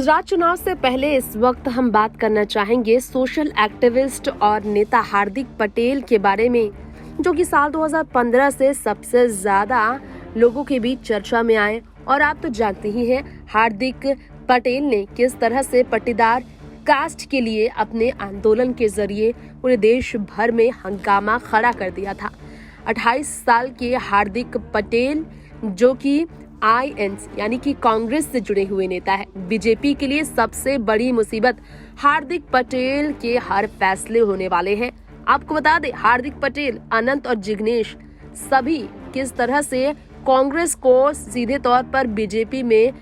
गुजरात चुनाव से पहले इस वक्त हम बात करना चाहेंगे सोशल एक्टिविस्ट और नेता हार्दिक पटेल के बारे में, जो कि साल 2015 से सबसे ज्यादा लोगों के बीच चर्चा में आए। और आप तो जानते ही हैं हार्दिक पटेल ने किस तरह से पट्टीदार कास्ट के लिए अपने आंदोलन के जरिए पूरे देश भर में हंगामा खड़ा कर दिया था। 28 साल के हार्दिक पटेल, जो कि आईएनसी यानी कि कांग्रेस से जुड़े हुए नेता है। बीजेपी के लिए सबसे बड़ी मुसीबत हार्दिक पटेल के हर फैसले होने वाले हैं। आपको बता दें, हार्दिक पटेल, अनंत और जिग्नेश सभी किस तरह से कांग्रेस को सीधे तौर पर बीजेपी में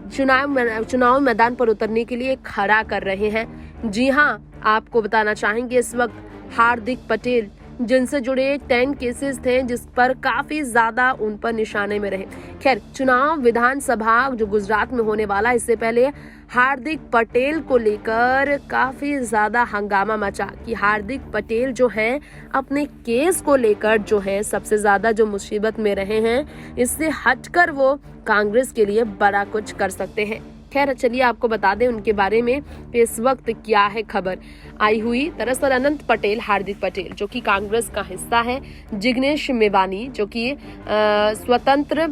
चुनाव मैदान पर उतरने के लिए खड़ा कर रहे हैं। जी हां, आपको बताना चाहेंगे इस वक्त हार्दिक पटेल, जिनसे जुड़े 10 केसेस थे, जिस पर काफी ज्यादा उन पर निशाने में रहे। खैर, चुनाव विधानसभा जो गुजरात में होने वाला, इससे पहले हार्दिक पटेल को लेकर काफी ज्यादा हंगामा मचा कि हार्दिक पटेल जो है अपने केस को लेकर जो है सबसे ज्यादा जो मुसीबत में रहे हैं, इससे हटकर वो कांग्रेस के लिए बड़ा कुछ कर सकते हैं। खैर, चलिए आपको बता दें उनके बारे में इस वक्त क्या है खबर आई हुई। दरअसल अनंत पटेल, हार्दिक पटेल जो कि कांग्रेस का हिस्सा है, जिग्नेश मेवानी जो कि स्वतंत्र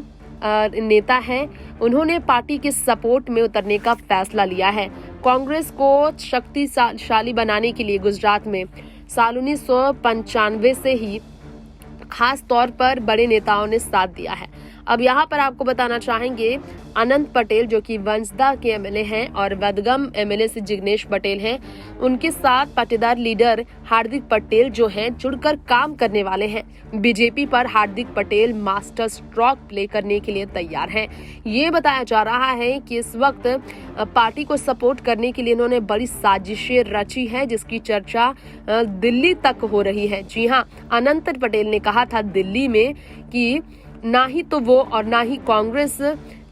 नेता है, उन्होंने पार्टी के सपोर्ट में उतरने का फैसला लिया है। कांग्रेस को शक्तिशाली बनाने के लिए गुजरात में साल 1995 से ही खास तौर पर बड़े नेताओं ने साथ दिया है। अब यहाँ पर आपको बताना चाहेंगे, अनंत पटेल जो कि वंसदा के एमएलए हैं और वडगाम एमएलए से जिग्नेश पटेल हैं, उनके साथ पाटीदार लीडर हार्दिक पटेल जो हैं जुड़कर काम करने वाले हैं। बीजेपी पर Hardik Patel master stroke play करने के लिए तैयार हैं। ये बताया जा रहा है कि इस वक्त पार्टी को सपोर्ट करने के लिए इन्होंने बड़ी साजिशें रची है, जिसकी चर्चा दिल्ली तक हो रही है। जी हाँ, अनंत पटेल ने कहा था दिल्ली में कि ना ही तो वो और ना ही कांग्रेस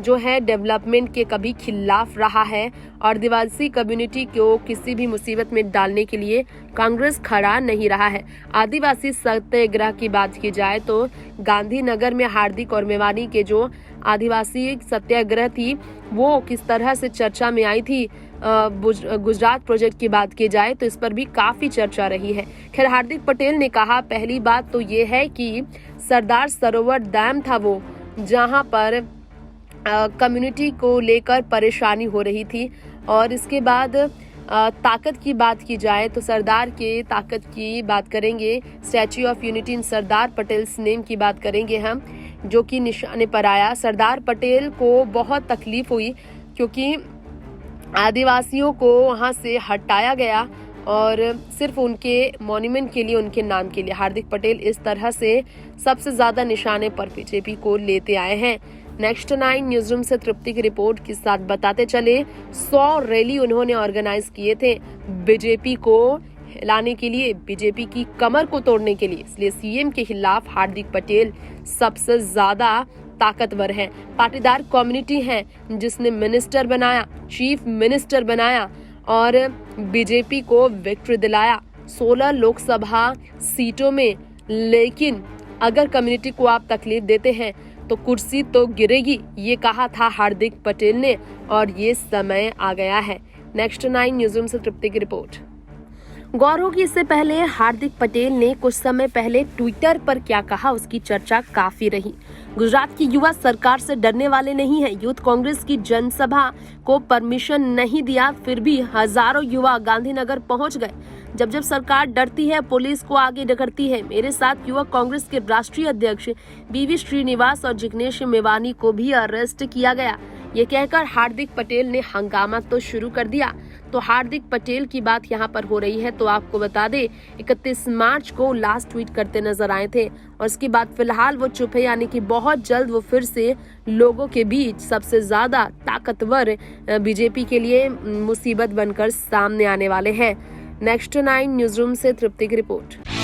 जो है डेवलपमेंट के कभी खिलाफ रहा है, और आदिवासी कम्युनिटी को किसी भी मुसीबत में डालने के लिए कांग्रेस खड़ा नहीं रहा है। आदिवासी सत्याग्रह की बात की जाए तो गांधीनगर में हार्दिक और मेवानी के जो आदिवासी सत्याग्रह थी, वो किस तरह से चर्चा में आई थी। गुजरात प्रोजेक्ट की बात की जाए तो इस पर भी काफी चर्चा रही है। खैर, हार्दिक पटेल ने कहा, पहली बात तो ये है कि सरदार सरोवर डैम था वो, जहां पर कम्युनिटी को लेकर परेशानी हो रही थी। और इसके बाद ताकत की बात की जाए तो सरदार के ताकत की बात करेंगे, statue of unity in Sardar Patels name की बात करेंगे हम, जो कि निशाने पर आया। सरदार पटेल को बहुत तकलीफ हुई क्योंकि आदिवासियों को वहां से हटाया गया और सिर्फ उनके मॉन्यूमेंट के लिए, उनके नाम के लिए। हार्दिक पटेल इस तरह से सबसे ज्यादा निशाने पर बीजेपी को लेते आए हैं। नेक्स्ट 9 न्यूज रूम से तृप्ति की रिपोर्ट के साथ बताते चले, 100 रैली उन्होंने ऑर्गेनाइज किए थे बीजेपी को हिलाने के लिए, बीजेपी की कमर को तोड़ने के लिए। इसलिए सीएम के खिलाफ हार्दिक पटेल सबसे ज्यादा ताकतवर है। पाटीदार कम्युनिटी है जिसने मिनिस्टर बनाया, चीफ मिनिस्टर बनाया और बीजेपी को विक्ट्री दिलाया 16 लोकसभा सीटों में। लेकिन अगर कम्युनिटी को आप तकलीफ देते हैं तो कुर्सी तो गिरेगी, ये कहा था हार्दिक पटेल ने, और ये समय आ गया है। नेक्स्ट 9 न्यूज रूम से तृप्ति की रिपोर्ट। गौर हो कि इससे पहले हार्दिक पटेल ने कुछ समय पहले ट्विटर पर क्या कहा, उसकी चर्चा काफी रही। गुजरात की युवा सरकार से डरने वाले नहीं है। यूथ कांग्रेस की जनसभा को परमिशन नहीं दिया, फिर भी हजारों युवा गांधीनगर पहुंच गए। जब सरकार डरती है, पुलिस को आगे ढकरती है। मेरे साथ युवा कांग्रेस के राष्ट्रीय अध्यक्ष बीवी श्रीनिवास और जिग्नेश मेवानी को भी अरेस्ट किया गया। ये कहकर हार्दिक पटेल ने हंगामा तो शुरू कर दिया। तो हार्दिक पटेल की बात यहाँ पर हो रही है, तो आपको बता दें 31 मार्च को लास्ट ट्वीट करते नजर आए थे और इसके बाद फिलहाल वो चुप है, यानी कि बहुत जल्द वो फिर से लोगों के बीच सबसे ज्यादा ताकतवर बीजेपी के लिए मुसीबत बनकर सामने आने वाले हैं। नेक्स्ट 9 न्यूज रूम से तृप्ति की रिपोर्ट।